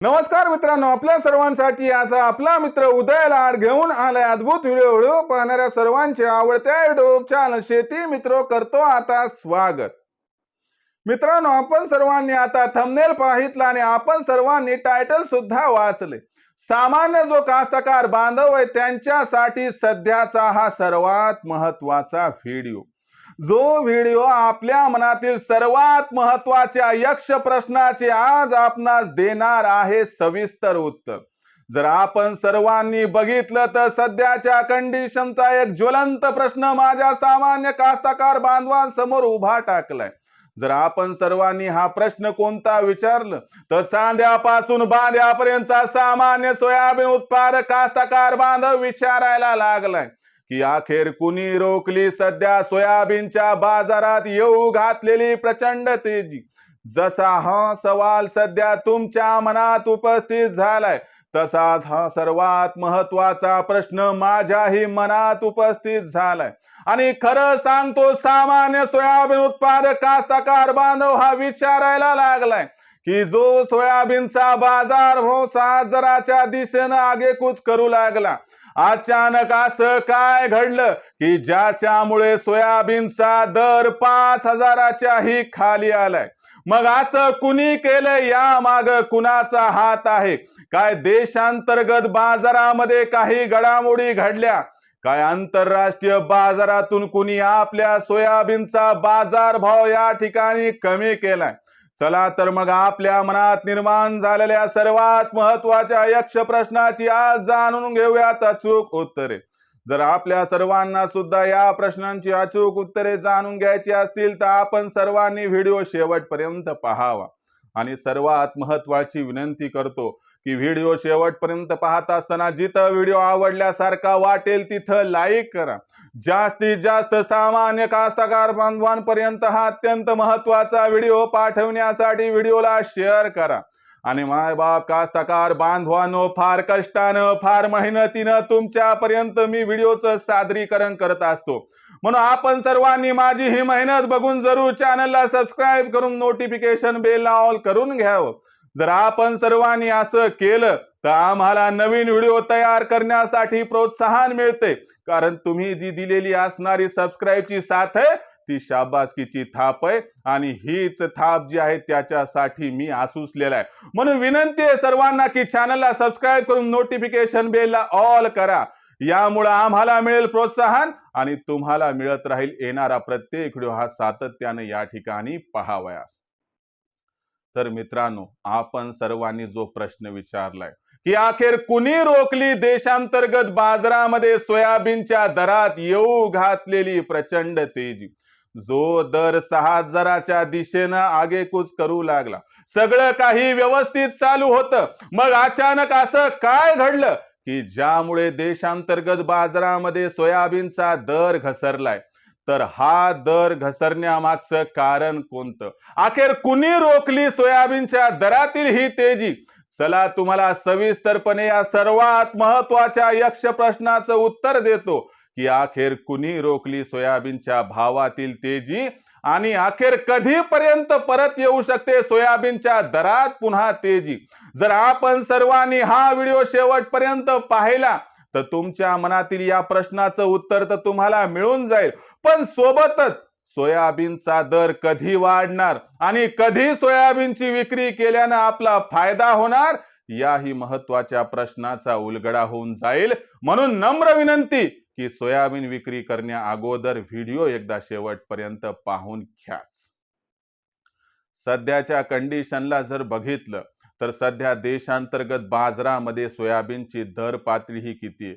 नमस्कार मित्रांनो, आपल्या सर्वांसाठी आता आपला मित्र उदय लाड घेऊन आलाय अद्भुत व्हिडिओ पाहणाऱ्या सर्वांचे आवडत्या युट्यूब चॅनल शेती मित्र करतो आता स्वागत। मित्रांनो, आपण सर्वांनी आता थंबनेल पाहितला आणि आपण सर्वांनी टायटल सुद्धा वाचले। सामान्य जो कास्तकार बांधव आहे त्यांच्यासाठी सध्याचा हा सर्वात महत्त्वाचा व्हिडिओ, जो व्हिडिओ आपल्या मनातील सर्वात महत्त्वाच्या यक्ष प्रश्नाचे आज आपणास देणार आहे सविस्तर उत्तर। जर आपण सर्वांनी बघितलं तर सध्याच्या कंडिशनचा एक ज्वलंत प्रश्न माझ्या सामान्य कास्तकार बांधवांसमोर उभा टाकलाय। जर आपण सर्वांनी हा प्रश्न कोणता विचारलं तर चांद्यापासून बांध्यापर्यंतचा सामान्य सोयाबीन उत्पादक कास्तकार बांधव विचारायला लागलाय की अखेर कुणी रोखली सध्या सोयाबीनच्या बाजारात येऊ घातलेली प्रचंड तेजी। जसा हा सवाल सध्या तुमच्या मनात उपस्थित झालाय तसाच हा सर्वात महत्त्वाचा प्रश्न माझ्याही मनात उपस्थित झालाय। आणि खरं सांगतो, सामान्य सोयाबीन उत्पादक कास्तकार बांधव हा विचारायला लागलाय की जो सोयाबीनचा बाजार भाव 6,000च्या दिशेने आगेकूच करू लागला, अचानक असं काय घडलं की ज्याच्यामुळे सोयाबीनचा दर 5,000च्याही खाली आलाय। मग असं कुणी केलं, या माग कुणाचा हात आहे? काय देशांतर्गत बाजारामध्ये काही घडामोडी घडल्या? काय आंतरराष्ट्रीय बाजारातून कुणी आपल्या सोयाबीनचा बाजार भाव या ठिकाणी कमी केलाय? चला तर मग आपल्या मनात निर्माण झालेल्या सर्वात महत्त्वाच्या यक्ष प्रश्नाची आज जाणून घेऊयात अचूक उत्तरे। जर आपल्या सर्वांना सुद्धा या प्रश्नांची अचूक उत्तरे जाणून घ्यायची असतील तर आपण सर्वांनी व्हिडिओ शेवटपर्यंत पाहावा। आणि सर्वात महत्त्वाची विनंती करतो की व्हिडिओ शेवटपर्यंत पाहत असताना जिथं व्हिडिओ आवडल्यासारखा वाटेल तिथं लाईक करा। जास्तीत जास्त सामान्य कास्तकार बांधवांपर्यंत हा अत्यंत महत्त्वाचा व्हिडिओ पाठवण्यासाठी व्हिडिओला शेअर करा। आणि मायबाप कास्तकार बांधवांनो, फार कष्टानं फार मेहनतीनं तुमच्यापर्यंत मी व्हिडिओचं सादरीकरण करत असतो, म्हणून आपण सर्वांनी माझी ही मेहनत बघून जरूर चॅनलला सबस्क्राईब करून नोटिफिकेशन बेलला ऑल करून घ्यावं। जर आपण सर्वांनी असं केलं तर आम्हाला नवीन व्हिडिओ तयार करण्यासाठी प्रोत्साहन मिळते, कारण तुम्ही जी दिलेली असणारी सबस्क्राईबची साथ आहे ती शाबासकीची थाप आहे आणि हीच थाप जी आहे त्याच्यासाठी मी आसुसलेला आहे। म्हणून विनंती आहे सर्वांना की चॅनलला सबस्क्राईब करून नोटिफिकेशन बेलला ऑल करा। यामुळे आम्हाला मिळेल प्रोत्साहन आणि तुम्हाला मिळत राहील येणारा प्रत्येक व्हिडिओ हा सातत्याने या ठिकाणी पाहावयास। तर मित्रांनो, आपण सर्वांनी जो प्रश्न विचारलाय की अखेर कुणी रोखली देशांतर्गत बाजारामध्ये सोयाबीनच्या दरात येऊ घातलेली प्रचंड तेजी, जो दर 6,000च्या दिशेनं आगेकूच करू लागला। सगळं काही व्यवस्थित चालू होतं, मग अचानक असं काय घडलं की ज्यामुळे देशांतर्गत बाजारामध्ये सोयाबीनचा दर घसरलाय? तर हा दर घसरण्यामागचं कारण कोणतं? अखेर कुणी रोखली सोयाबीनच्या दरातील ही तेजी? चला तुम्हाला सविस्तरपणे या सर्वात महत्त्वाच्या यक्ष प्रश्नाचं उत्तर देतो की अखेर कुणी रोखली सोयाबीनच्या भावातील तेजी आणि अखेर कधीपर्यंत परत येऊ शकते सोयाबीनच्या दरात पुन्हा तेजी। जर आपण सर्वांनी हा व्हिडिओ शेवटपर्यंत पाहिला तर तुमच्या मनातील या प्रश्नाचं उत्तर तर तुम्हाला मिळून जाईल, पण सोबतच सोयाबीनचा दर कधी वाढणार आणि कधी सोयाबीनची विक्री केल्यानं आपला फायदा होणार, याही महत्त्वाच्या प्रश्नाचा उलगडा होऊन जाईल। म्हणून नम्र विनंती की सोयाबीन विक्री करण्या अगोदर व्हिडिओ एकदा शेवटपर्यंत पाहून घ्याच। सध्याच्या कंडिशनला जर बघितलं तर सध्या देशांतर्गत बाजारामध्ये सोयाबीनची दर पातळी ही किती आहे?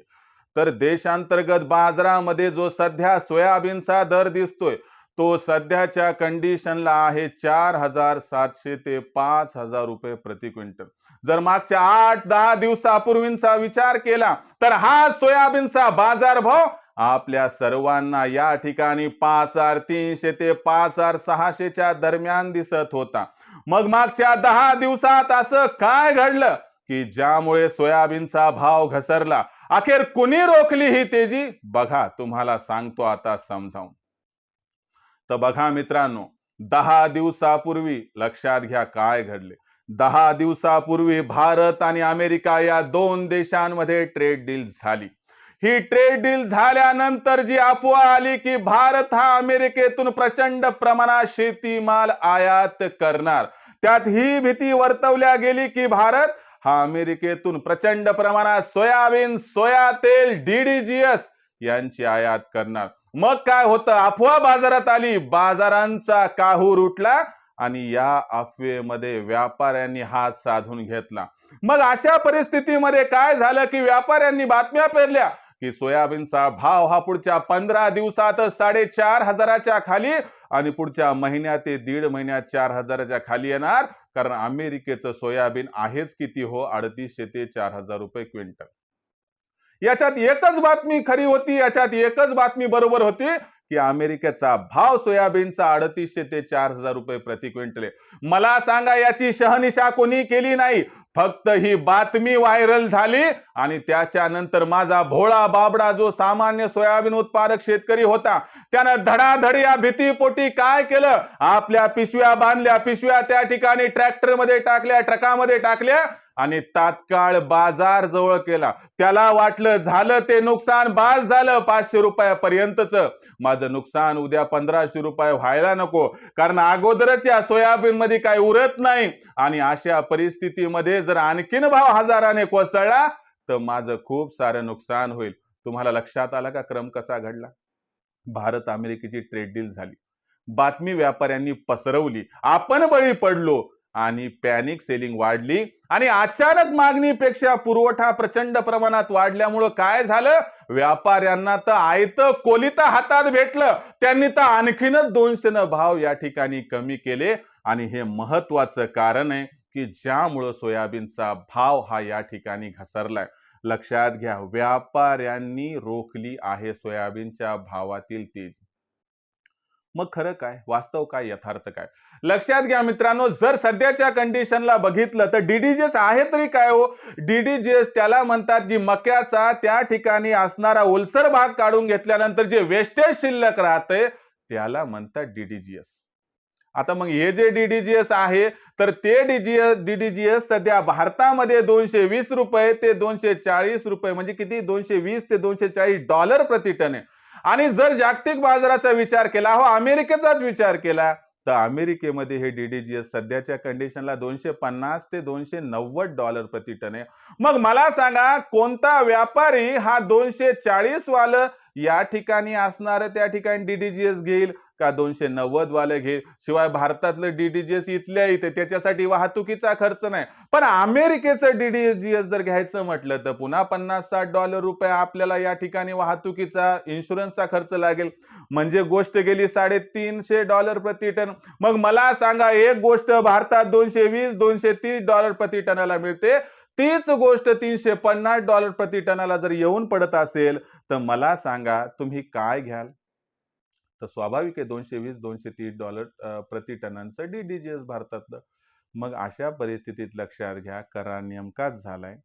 तर देशांतर्गत बाजारामध्ये जो सध्या सोयाबीनचा दर दिसतोय तो सध्याच्या कंडिशनला आहे 4,700 ते 5,000 रुपये प्रति क्विंटल। जर मागच्या 8-10 दिवसापूर्वींचा विचार केला तर हा सोयाबीनचा बाजार भाव आपल्या सर्वांना या ठिकाणी 5,300 ते 5,600च्या दरम्यान दिसत होता। मग मागच्या 10 दिवसात असं काय घडलं की ज्यामुळे सोयाबीनचा भाव घसरला? अखेर कुणी रोखली ही तेजी? बघा तुम्हाला सांगतो आता समजावून। तर बघा मित्रांनो, 10 दिवसापूर्वी लक्षात घ्या काय घडले। 10 दिवसापूर्वी भारत आणि अमेरिका या दोन देशांमध्ये ट्रेड डील झाली. ही ट्रेड डील झाल्यानंतर जी अफवा आली की भारत हा अमेरिकेतून प्रचंड प्रमाणात शेतीमाल आयात करणार, त्यात ही भीती वर्तवल्या गेली की भारत हा अमेरिकेतून प्रचंड प्रमाणात सोयाबीन, सोया तेल, DDGS यांची आयात करणार. मग काय होतं, अफवा बाजारात आली, बाजारांचा काहूर उठला आणि या अफवेमध्ये व्यापाऱ्यांनी हात साधून घेतला. मग अशा परिस्थितीमध्ये काय झालं की व्यापाऱ्यांनी बातम्या पेरल्या की सोयाबीनचा भाव हा पुढच्या 15 दिवसातच 4,500च्या खाली आणि पुढच्या महिन्यात ते 1.5 महिन्यात 4,000च्या खाली येणार. कारण अमेरिकेचं सोयाबीन आहेच किती हो, 350 ते 4,000 रुपये क्विंटल. याच्यात एकच बातमी खरी होती, याच्यात एकच बातमी बरोबर होती की अमेरिकेचा भाव सोयाबीनचा 350 ते 4,000 रुपये प्रति क्विंटल. मला सांगा, याची शहानिशा कोणी केली नाही, फक्त ही बातमी व्हायरल झाली आणि त्याच्यानंतर माझा भोळा बाबडा जो सामान्य सोयाबीन उत्पादक शेतकरी होता, त्यानं धडाधड या भीतीपोटी काय केलं, आपल्या पिशव्या बांधल्या, पिशव्या त्या ठिकाणी ट्रॅक्टरमध्ये टाकल्या, ट्रकामध्ये टाकल्या आणि तात्काळ बाजार जवळ केला. त्याला वाटलं झालं ते नुकसान, बास झालं 500 रुपयापर्यंतच, माझं नुकसान उद्या 1,500 रुपये व्हायला नको, कारण अगोदरच या सोयाबीन मध्ये काही उरत नाही आणि अशा परिस्थितीमध्ये जर आणखीन भाव हजाराने कोसळला तर माझं खूप सारं नुकसान होईल. तुम्हाला लक्षात आला का क्रम कसा घडला? भारत अमेरिकेची ट्रेड डील झाली, बातमी व्यापाऱ्यांनी पसरवली, आपण बळी पडलो आणि पॅनिक सेलिंग वाढली आणि अचानक मागणीपेक्षा पुरवठा प्रचंड प्रमाणात वाढल्यामुळे काय झालं, व्यापाऱ्यांना तर आयतं कोलिता हातात भेटलं, त्यांनी तर आणखीनच 200 भाव या ठिकाणी कमी केले. आणि हे महत्वाचं कारण आहे की ज्यामुळे सोयाबीनचा भाव हा या ठिकाणी घसरलाय. लक्षात घ्या, व्यापाऱ्यांनी रोखली आहे सोयाबीनच्या भावातील तेजी. मग खरं काय, वास्तव काय, यथार्थ काय? लक्षात घ्या मित्रांनो, जर सध्याच्या कंडिशनला बघितलं तर DDGS आहे तरी काय हो? DDGS त्याला म्हणतात की मक्याचा त्या ठिकाणी असणारा ओलसर भाग काढून घेतल्यानंतर जे वेस्टेज शिल्लक राहते त्याला म्हणतात DDGS. आता मग हे जे DDGS आहे तर ते DDGS सध्या भारतामध्ये 220 रुपये ते 240 रुपये, म्हणजे किती, 220 ते 240 डॉलर प्रति टन आहे. आणि जर जागतिक बाजाराचा विचार केला, हो अमेरिकेचाच विचार केला, तर अमेरिकेमध्ये हे DDGS सध्याच्या कंडिशनला 250 ते 290 डॉलर प्रति टन आहे. मग मला सांगा, कोणता व्यापारी हा 240 वालं या ठिकाणी असणार त्या ठिकाणी DDGS घेईल का 290 वाले घेईल? शिवाय भारतातलं DDGS इथल्या इथे, त्याच्यासाठी वाहतुकीचा खर्च नाही. पण अमेरिकेचं DDGS जर घ्यायचं म्हटलं तर पुन्हा 50-60 डॉलर रुपये आपल्याला या ठिकाणी वाहतुकीचा, इन्शुरन्सचा खर्च लागेल. म्हणजे गोष्ट गेली 350 डॉलर प्रति टन. मग मला सांगा, एक गोष्ट भारतात 220-230 डॉलर प्रति टनाला मिळते, तीच गोष्ट 350 डॉलर प्रति टनाला जर येऊन पडत असेल तर मला सांगा तुम्ही काय घ्याल? तर स्वाभाविक आहे 220-230 डॉलर प्रति टनांचं DDGS भारतातलं. मग अशा परिस्थितीत लक्षात घ्या, करार नेमकाच झालाय.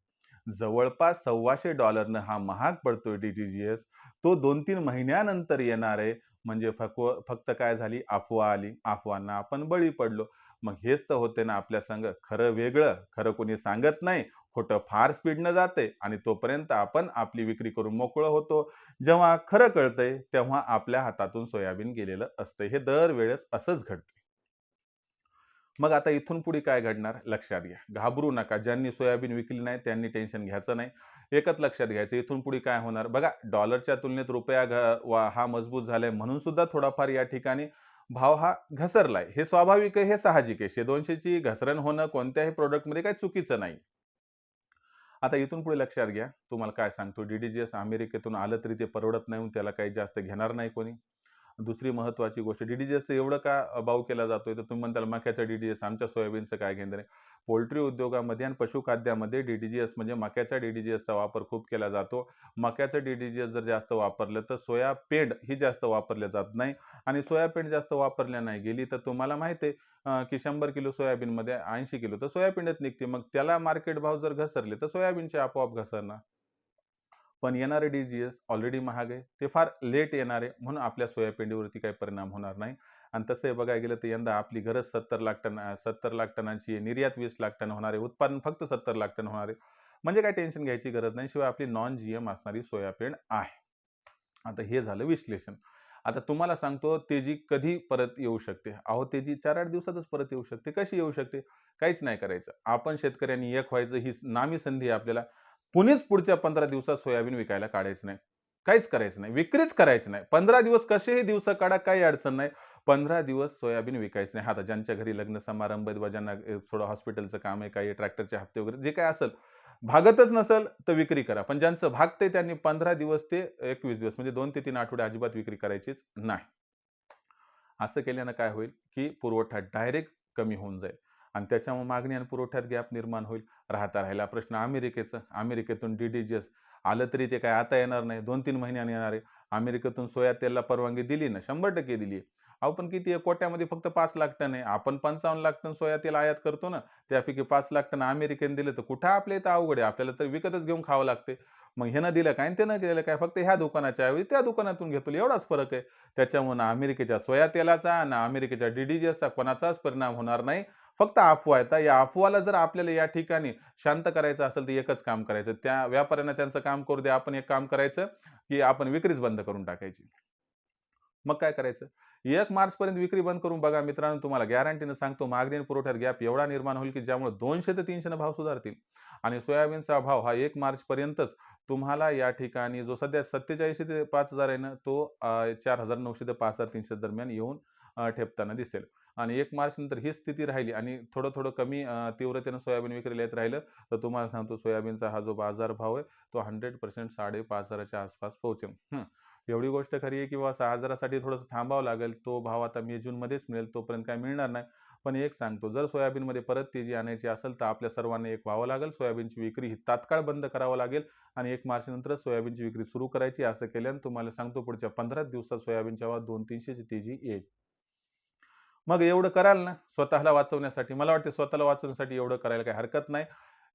जवळपास $1,200 हा महाग पडतोय DDGS. तो 2-3 महिन्यानंतर येणार आहे. म्हणजे फक्त काय झाली, अफवा आली, अफवांना आपण बळी पडलो. मग हेच तर होते ना आपल्या संग, खरं वेगळं, खरं कोणी सांगत नाही, खोटं फार स्पीडनं जाते आणि तोपर्यंत आपण आपली विक्री करून मोकळं होतो. जेव्हा खरं कळतंय तेव्हा आपल्या हातातून सोयाबीन गेलेलं असतंय. हे दरवेळेस असंच घडते. मग आता इथून पुढे काय घडणार, लक्षात घ्या, घाबरू नका. ज्यांनी सोयाबीन विकली नाही त्यांनी टेन्शन घ्यायचं नाही. एकच लक्षात घ्यायचं, इथून पुढे काय होणार बघा, डॉलरच्या तुलनेत रुपया हा मजबूत झालाय म्हणून सुद्धा थोडाफार या ठिकाणी भाव हा घसरलाय. हे स्वाभाविक आहे, हे साहजिक आहे. 100-200 ची घसरण होणं कोणत्याही प्रोडक्टमध्ये काही चुकीचं नाही. आता इथून पुढे लक्षात घ्या, तुम्हाला काय सांगतो, DDGS अमेरिकेतून आलं तरी ते परवडत नाही, त्याला काही जास्त घेणार नाही कोणी. दुसरी महत्वाची गोष्ट, DDGS एवढं का बाऊ केला जातोय, तर तुम्ही म्हणताल मक्याचा DDGS, आमच्या सोयाबीनचं काय घेणं आहे? पोल्ट्री उद्योगामध्ये आणि पशुखाद्यामध्ये DDGS म्हणजे मक्याच्या DDGSचा वापर खूप केला जातो. मक्याचं DDGS जर जास्त वापरलं तर सोया पेंड ही जास्त वापरले जात नाही आणि सोया पेंड जास्त वापरल्या नाही गेली तर तुम्हाला माहिती आहे की 100 किलो सोयाबीनमध्ये 80 किलो तर सोयाबीनच निघते. मग त्याला मार्केट भाव जर घसरले तर सोयाबीनचे आपोआप घसरणार. पण येणारे DDGS ऑलरेडी महाग आहे, ते फार लेट येणार आहे, म्हणून आपल्या सोयाबीनवरती काही परिणाम होणार नाही. आणि तसं बघायला गेलं तर यंदा आपली गरज 70 लाख टनांची आहे, निर्यात 20 लाख टन होणार आहे, उत्पादन फक्त 70 लाख टन होणार आहे. म्हणजे काही टेन्शन घ्यायची गरज नाही. शिवाय आपली नॉन जीएम असणारी सोयाबीन आहे. आता हे झालं विश्लेषण. आता तुम्हाला सांगतो तेजी कधी परत येऊ शकते. अहो तेजी 4-8 दिवसातच परत येऊ शकते. कशी येऊ शकते? काहीच नाही करायचं. आपण शेतकऱ्यांनी एक व्हायचं ही नामी संधी आहे आपल्याला. कुणीच पुढच्या 15 दिवसात सोयाबीन विकायला काढायचं नाही. काहीच करायचं नाही. विक्रीच करायची नाही. 15 दिवस कसेही दिवस काढा काही अडचण नाही. 15 दिवस सोयाबीन विकायचं नाही. आता ज्यांच्या घरी लग्न समारंभ आहेत, ज्यांना थोडं हॉस्पिटलचं काम आहे, काही ट्रॅक्टरचे हप्ते वगैरे जे काही असेल, भागतच नसेल तर विक्री करा. पण ज्यांचं भागतंय त्यांनी 15 दिवस ते 21 दिवस म्हणजे 2 ते 3 आठवडे अजिबात विक्री करायचीच नाही. असं केल्यानं काय होईल, की पुरवठा डायरेक्ट कमी होऊन जाईल आणि त्याच्यामुळे मागणी आणि पुरवठ्यात गॅप निर्माण होईल. राहिला प्रश्न अमेरिकेचा. अमेरिकेतून DDGS आलं तरी ते काय आता येणार नाही. 2-3 महिन्यांनी येणार आहे. अमेरिकेतून सोया तेलला परवानगी दिली ना, 100% दिली आहे. अहो पण किती आहे? कोट्यामध्ये फक्त 5 लाख टन आहे. आपण 55 लाख टन सोया तेल आयात करतो ना, त्यापैकी 5 लाख टन अमेरिकेने दिले, तर कुठं आपल्या इथं अवघड आहे. आपल्याला तर विकतच घेऊन खावं लागते. मग ह्यानं दिलं काय आणि त्यानं दिलं काय? फक्त ह्या दुकानाच्या ऐवजी त्या दुकानातून घेतो एवढाच फरक आहे. त्याच्यामुळे अमेरिकेच्या सोया तेलाचा ना अमेरिकेच्या DDGSचा कोणाचाच परिणाम होणार नाही. फक्त अफवा आहेत. या अफवाला जर आपल्याला या ठिकाणी शांत करायचं असेल तर एकच काम करायचं. त्या व्यापाऱ्यांना त्यांचं काम करू द्या. आपण एक काम करायचं, की आपण विक्रीच बंद करून टाकायची. मग काय करायचं? 1 मार्चपर्यंत विक्री बंद करून बघा मित्रांनो, तुम्हाला गॅरंटीनं सांगतो मागणी आणि पुरवठ्यात गॅप एवढा निर्माण होईल, की ज्यामुळे 200 ते 300 भाव सुधारतील. आणि सोयाबीनचा भाव हा 1 मार्चपर्यंतच तुम्हाला या ठिकाणी जो सध्या 4700 ते 5000 आहे ना, तो 4900 ते 5300 दरम्यान येऊन ठेपताना दिसेल. आणि 1 मार्चनंतर ही स्थिती राहिली आणि थोडं-थोडं कमी तीव्रतेनं सोयाबीन विक्रीला येत राहिलं, तर तुम्हाला सांगतो सोयाबीनचा हा जो बाजारभाव आहे, तो 100% 5,500 च्या आसपास पोहोचेल. एवढी गोष्ट खरी आहे की बाबा 6,000 साठी थोडंसं थांबावं लागेल. तो भाव आता मे-जूनमध्येच मिळेल, तोपर्यंत काही मिळणार नाही. पण एक सांगतो, जर सोयाबीनमध्ये परत तेजी आणायची असेल, तर आपल्या सर्वांना एक व्हावं लागेल. सोयाबीनची विक्री ही तात्काळ बंद करावं लागेल आणि 1 मार्चनंतरच सोयाबीनची विक्री सुरू करायची. असं केल्यानं तुम्हाला सांगतो पुढच्या 15 दिवसात सोयाबीनच्या भावात 200-300 ची तेजी येईल. मग एवढं कराल ना स्वतःला वाचवण्यासाठी, मला वाटतं स्वतःला वाचवण्यासाठी एवढं करायला काही हरकत नाही.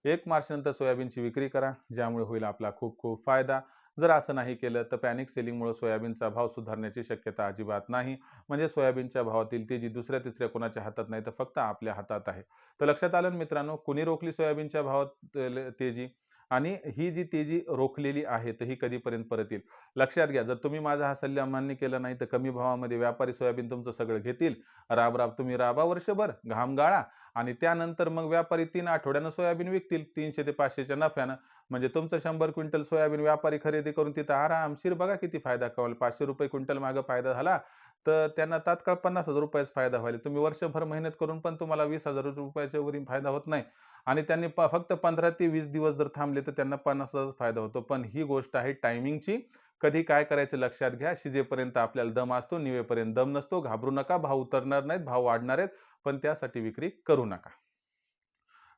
1 मार्चनंतर सोयाबीनची विक्री करा, ज्यामुळे होईल आपला खूप खूप फायदा. जर असं नाही केलं तर पॅनिक सेलिंगमुळे सोयाबीनचा भाव सुधारण्याची शक्यता अजिबात नाही. म्हणजे सोयाबीनच्या भावातील तेजी दुसऱ्या-तिसऱ्या कोणाच्या हातात नाही, तर फक्त आपल्या हातात आहे. तर लक्षात आलं ना मित्रांनो, कुणी रोखली सोयाबीनच्या भावात तेजी आणि ही जी तेजी रोखलेली आहे, तर ही कधीपर्यंत परत येईल? लक्षात घ्या, जर तुम्ही माझा हा सल्ला मान्य केला नाही, तर कमी भावामध्ये व्यापारी सोयाबीन तुमचं सगळं घेतील. तुम्ही राबा वर्षभर, घाम गाळा आणि त्यानंतर मग व्यापारी 3 आठवड्यानं सोयाबीन विकतील 300 ते 500 च्या नफ्यानं. म्हणजे तुमचं 100 क्विंटल सोयाबीन व्यापारी खरेदी करून तिथं आरामशीर बघा किती फायदा कमावला. ₹500 क्विंटल मागे फायदा झाला, तर त्यांना तात्काळ ₹50,000 फायदा व्हायला. तुम्ही वर्षभर मेहनत करून पण तुम्हाला ₹20,000 वरील फायदा होत नाही आणि त्यांनी फक्त 15 ते 20 दिवस जर थांबले, तर त्यांना 50,000 फायदा होतो. पण ही गोष्ट आहे टायमिंगची. कधी काय करायचं लक्षात घ्या. शिजेपर्यंत आपल्याला दम असतो, निवेपर्यंत दम नसतो. घाबरू नका. भाव उतरणार नाहीत, भाव वाढणार आहेत. पण त्यासाठी विक्री करू नका.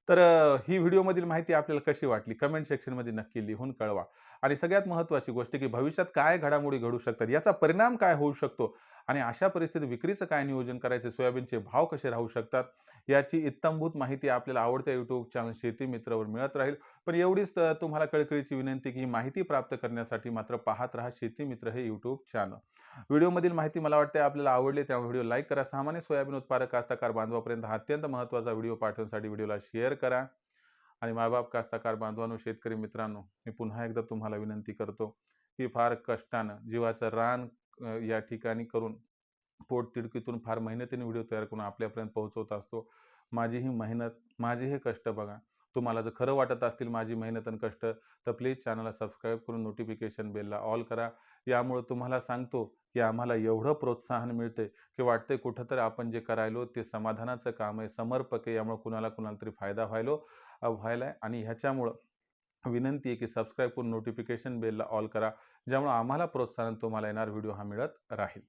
तर ही व्हिडिओमधील माहिती आपल्याला कशी वाटली? कमेंट सेक्शनमध्ये नक्की लिहून कळवा. आणि सगळ्यात महत्त्वाची गोष्ट की भविष्यात काय घडामोडी घडू शकतात, याचा परिणाम काय होऊ शकतो आणि अशा परिस्थितीत विक्रीचं काय नियोजन करायचं, सोयाबीनचे भाव कसे राहू शकतात, याची इत्थंभूत माहिती आपल्याला आवडत्या YouTube चॅनल शेती मित्रवर मिळत राहील. पण एवढीच तुम्हाला कळकळीची विनंती की ही माहिती प्राप्त करण्यासाठी मात्र पाहत राहा शेती मित्र हे YouTube चॅनल. व्हिडिओमधील माहिती मला वाटते आपल्याला आवडली, त्यामुळे व्हिडिओ लाईक करा. सामान्य सोयाबीन उत्पादक कास्तकार बांधवापर्यंत हा अत्यंत महत्त्वाचा व्हिडिओ पाठवण्यासाठी व्हिडिओला शेअर करा. आणि मायबाप कास्तकार बांधवांनो, शेतकरी मित्रांनो, मी पुन्हा एकदा तुम्हाला विनंती करतो की फार कष्टानं जीवाचं रान या ठिकाणी करून पोटतिडकीतून फार मेहनतीने व्हिडिओ तयार करून आपल्यापर्यंत पोहोचवत असतो. माझी ही मेहनत, माझे हे कष्ट बघा. तुम्हाला जर खरं वाटत असतील माझी मेहनत आणि कष्ट, तर प्लीज चॅनलला सबस्क्राईब करून नोटिफिकेशन बेलला ऑल करा. यामुळे तुम्हाला सांगतो की आम्हाला एवढं प्रोत्साहन मिळते की वाटतंय कुठेतरी आपण जे करायलो ते समाधानाचं काम आहे, समर्पक आहे. यामुळे कुणाला तरी फायदा व्हायलाय आणि ह्याच्यामुळं विनंती आहे की सबस्क्राईब करून नोटिफिकेशन बेलला ऑल करा, ज्यामुळे आम्हाला प्रोत्साहन तुम्हाला येणार व्हिडिओ हा मिळत राहील.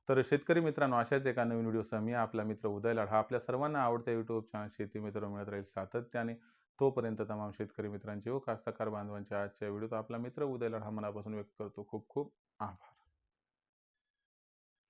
तर शेतकरी मित्रांनो, अशाच एका नवीन व्हिडिओसह मी आपला मित्र उदय लाड हा आपल्या सर्वांना आवडत्या YouTube चॅनल शेती मित्र मिळत राहील सातत्याने. तोपर्यंत तमाम शेतकरी मित्रांचे व कास्तकार बांधवांच्या आजच्या व्हिडिओत आपला मित्र उदय लाड हा मनापासून व्यक्त करतो. खूप खूप आभार.